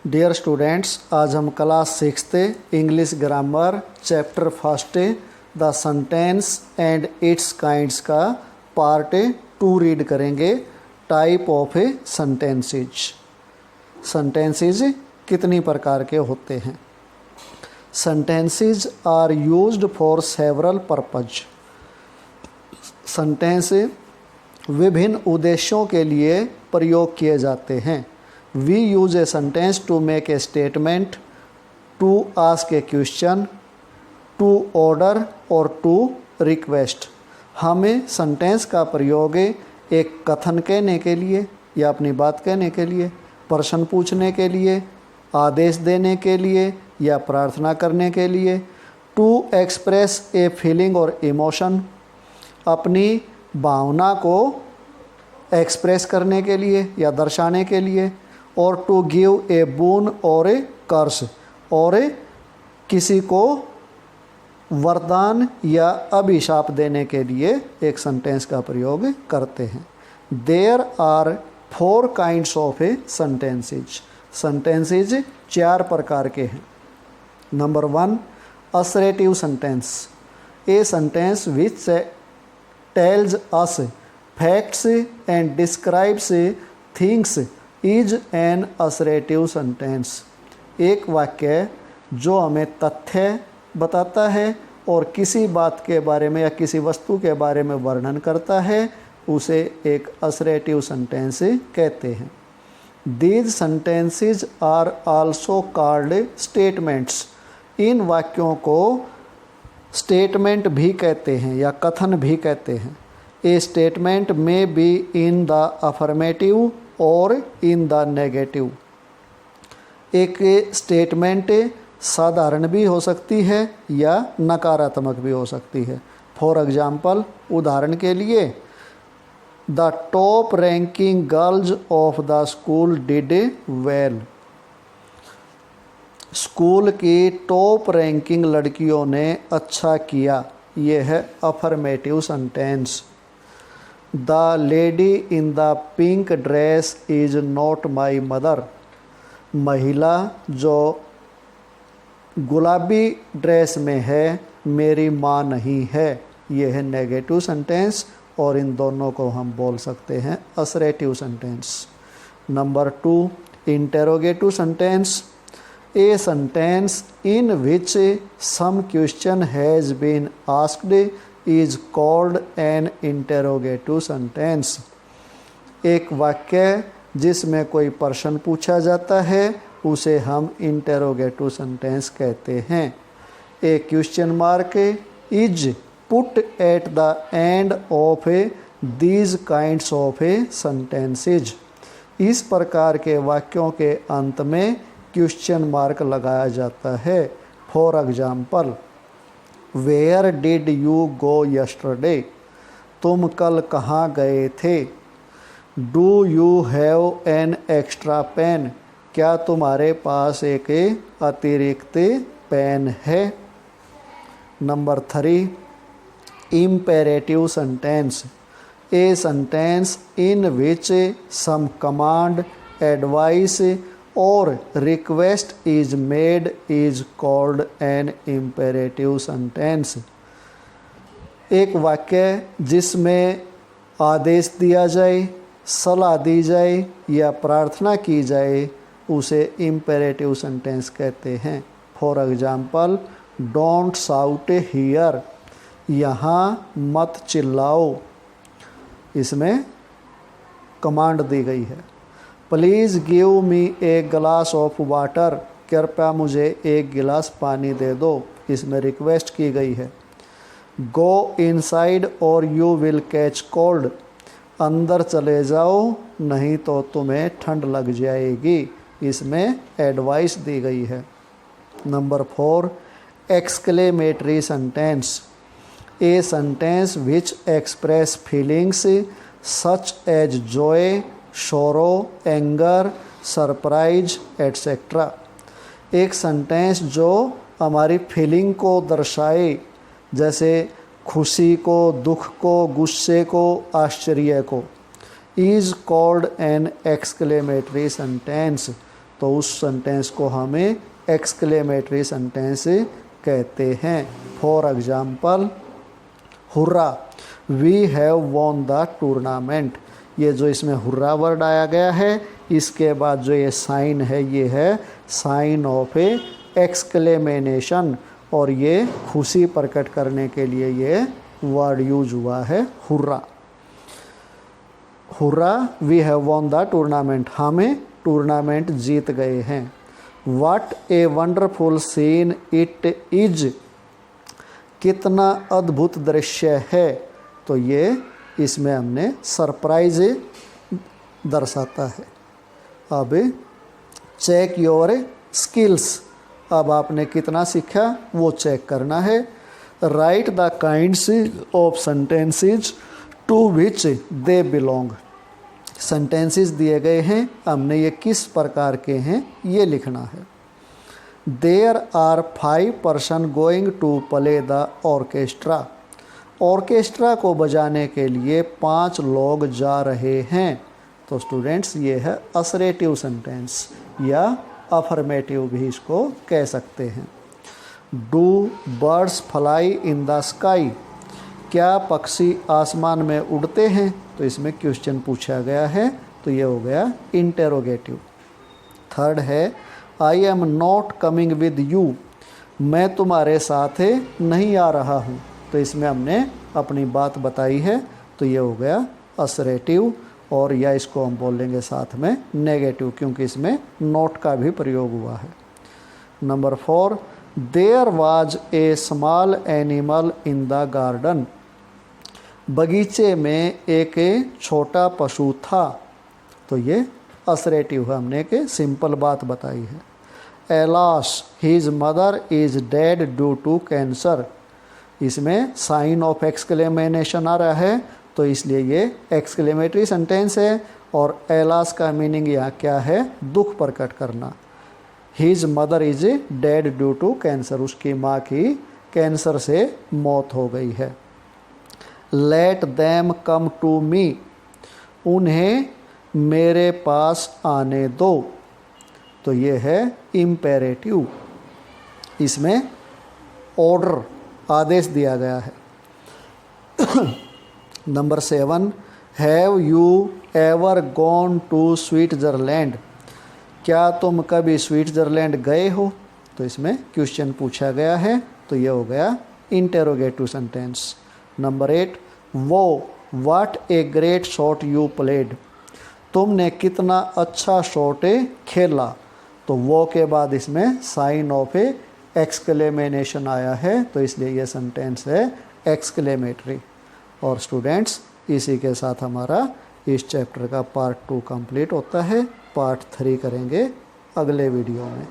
Dear students, आज हम class 6th English grammar chapter 1 the sentence and its kinds का part 2 read करेंगे। Type of sentences. Sentences कितनी प्रकार के होते हैं? Sentences are used for several purpose. Sentence विभिन्न उद्देश्यों के लिए प्रयोग किए जाते हैं। We use a sentence to make a statement, to ask a question, to order or to request। हमें सेंटेंस का प्रयोग एक कथन कहने के लिए या अपनी बात कहने के लिए, प्रश्न पूछने के लिए, आदेश देने के लिए या प्रार्थना करने के लिए। टू एक्सप्रेस ए फीलिंग और इमोशन, अपनी भावना को एक्सप्रेस करने के लिए या दर्शाने के लिए। और टू गिव ए बून और ए कर्स, और किसी को वरदान या अभिशाप देने के लिए एक सेंटेंस का प्रयोग करते हैं। There are 4 kinds of a sentences. Sentences 4 प्रकार के हैं। Number 1, assertive sentence. A sentence which tells us facts and describes things is an assertive sentence. एक वाक्य जो हमें तथ्य बताता है और किसी बात के बारे में या किसी वस्तु के बारे में वर्णन करता है, उसे एक असरेटिव सेंटेंस कहते हैं। These sentences are also called statements. इन वाक्यों को स्टेटमेंट भी कहते हैं या कथन भी कहते हैं। ए स्टेटमेंट में बी इन द अफर्मेटिव और इन द नेगेटिव। एक स्टेटमेंट साधारण भी हो सकती है या नकारात्मक भी हो सकती है। फॉर एग्जाम्पल, उदाहरण के लिए, the top ranking girls of the school did well. School की टॉप रैंकिंग लड़कियों ने अच्छा किया। यह है affirmative sentence. The lady in the pink dress is not my mother. महिला जो गुलाबी ड्रेस में है मेरी माँ नहीं है। यह है नेगेटिव सेंटेंस और इन दोनों को हम बोल सकते हैं assertive sentence. Number 2, interrogative sentence. A sentence in which some question has been asked is called an interrogative sentence। एक वाक्य जिसमें कोई प्रश्न पूछा जाता है उसे हम इंटेरोगेटिव सेंटेंस कहते हैं। A question mark is put at the end of these kinds of sentences. इस प्रकार के वाक्यों के अंत में क्वेश्चन मार्क लगाया जाता है। For example, where did you go yesterday. तुम कल कहाँ गए थे। Do you have an extra pen. क्या तुम्हारे पास एक अतिरिक्त पेन है। Number 3, imperative sentence. A sentence in which some command, advice और request is made is called an imperative sentence. एक वाक्य जिसमें आदेश दिया जाए, सलाह दी जाए या प्रार्थना की जाए उसे इम्पेरेटिव सेंटेंस कहते हैं। For example, don't shout here. यहाँ मत चिल्लाओ। इसमें कमांड दी गई है। Please give me a glass of water. कृपया मुझे एक गिलास पानी दे दो। इसमें रिक्वेस्ट की गई है। गो इनसाइड और यू विल कैच कोल्ड। अंदर चले जाओ नहीं तो तुम्हें ठंड लग जाएगी। इसमें एडवाइस दी गई है। Number 4, exclamatory sentence. A sentence which express feelings such as joy, sorrow, anger, surprise etcetera. एक सेंटेंस जो हमारी फीलिंग को दर्शाए, जैसे खुशी को, दुख को, गुस्से को, आश्चर्य को। Is called an exclamatory sentence. तो उस सेंटेंस को हमें एक्सक्लेमेटरी सेंटेंस कहते हैं। For example, hurrah, we have won the tournament. ये जो इसमें हुर्रा वर्ड आया गया है, इसके बाद जो ये साइन है, ये है साइन ऑफ ए एक्सक्लेमेशन, और ये खुशी प्रकट करने के लिए ये वर्ड यूज हुआ है, हुर्रा। Hurrah, we have won the tournament, हमें टूर्नामेंट जीत गए हैं। What a wonderful scene it is, कितना अद्भुत दृश्य है। तो ये इसमें हमने सरप्राइज दर्शाता है। अब चेक योर स्किल्स, अब आपने कितना सीखा वो चेक करना है। Write the kinds of sentences to which they belong, sentences दिए गए हैं, हमने ये किस प्रकार के हैं ये लिखना है। There are 5 person going to play the orchestra, orchestra को बजाने के लिए 5 लोग जा रहे हैं। तो स्टूडेंट्स ये है असरेटिव सेंटेंस या अफर्मेटिव भी इसको कह सकते हैं। Do birds fly in the sky, क्या पक्षी आसमान में उड़ते हैं। तो इसमें क्वेश्चन पूछा गया है, तो ये हो गया इंटेरोगेटिव। थर्ड है I am not coming with you, मैं तुम्हारे साथ नहीं आ रहा हूँ। तो इसमें हमने अपनी बात बताई है, तो ये हो गया असरेटिव, और या इसको हम बोलेंगे साथ में नेगेटिव, क्योंकि इसमें नॉट का भी प्रयोग हुआ है। Number 4, there was a small animal in the garden, बगीचे में एक छोटा पशु था। तो ये असरेटिव है, हमने एक सिंपल बात बताई है। Alas his mother is dead due to cancer, इसमें साइन ऑफ एक्सक्लेमेशन आ रहा है, तो इसलिए ये एक्सक्लेमेटरी सेंटेंस है। और एलास का मीनिंग यहाँ क्या है, दुख प्रकट करना। His mother is dead due to cancer, उसकी माँ की कैंसर से मौत हो गई है। Let them come to me, उन्हें मेरे पास आने दो। तो ये है इम्पेरेटिव, इसमें ऑर्डर, आदेश दिया गया है। Number 7, have you ever gone to Switzerland, क्या तुम कभी स्विट्जरलैंड गए हो। तो इसमें क्वेश्चन पूछा गया है, तो ये हो गया इंटेरोगेटिव सेंटेंस। नंबर 8, वो what a great shot you played, तुमने कितना अच्छा शॉट खेला। तो वो के बाद इसमें साइन ऑफ ए एक्सक्लेमेशन आया है, तो इसलिए ये सेंटेंस है एक्सक्लेमेटरी। और स्टूडेंट्स, इसी के साथ हमारा इस चैप्टर का पार्ट 2 कंप्लीट होता है। पार्ट 3 करेंगे अगले वीडियो में।